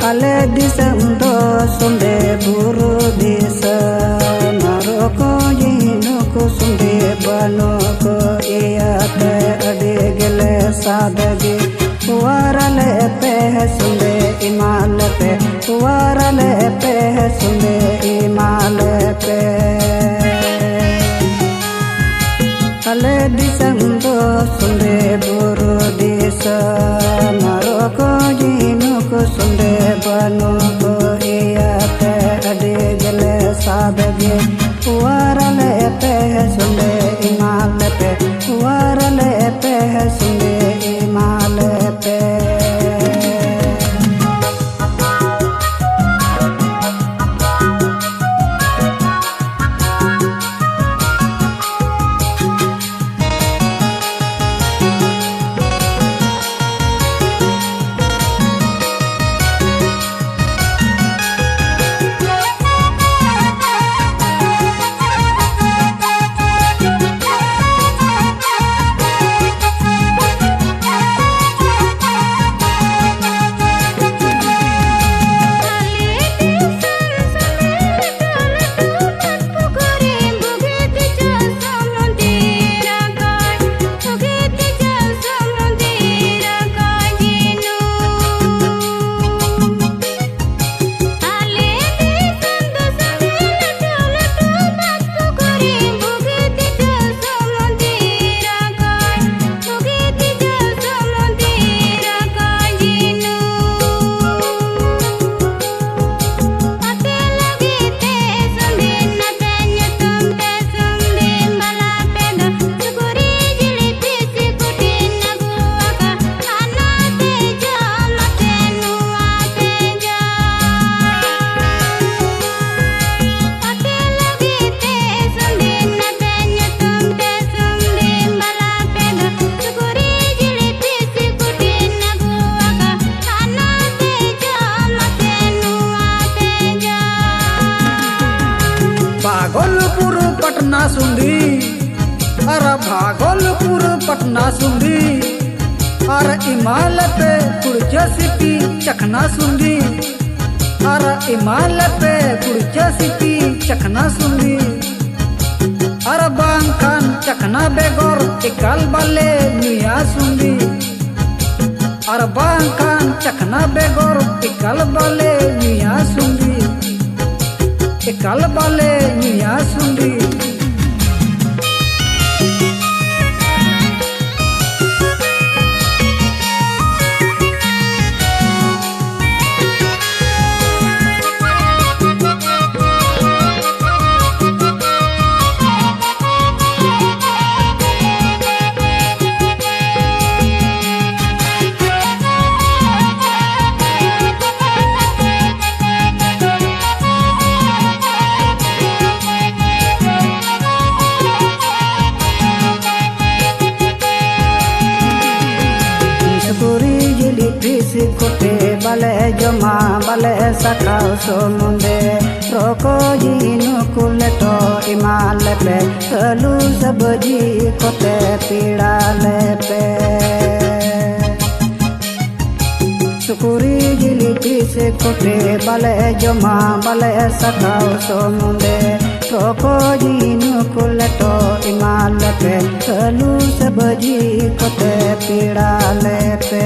ale disam do sumbe buru disa naroko jino ko sumbe bano ko iyate ade gele sadage warale pe sumbe imal pe warale pe sumbe imal pe ale disam do sumbe buru disa naroko jino ko sumbe bano ko iyate ade gele sadage warale pe sumbe imal pe warale pe sumbe imal pe Bhagalpur Patna सुंदी अरे भागलपुर पटना सुंदी अरे इमाल पे कुड़चा city चखना सुंदी अरे इमाल पे कुड़चा city चखना सुंदी अरे बांखान चखना बेगोर इकाल बाले मिया सुंदी अरे बांखान चखना बेगोर इकाल बाले मिया सुंदी इकाल बाले मिया सुंदी कोटे बाले जमा बाले सकाव सोमुंदे रोको जीनु कुलटो इमाल पे कलू सबजी कोटे पीड़ाले पे सुकुरी जिली पीस कोटे बाले जमा बाले सकाव सोमुंदे रोको जीनु कुलटो इमाल पे कलू सबजी कोटे पीड़ाले पे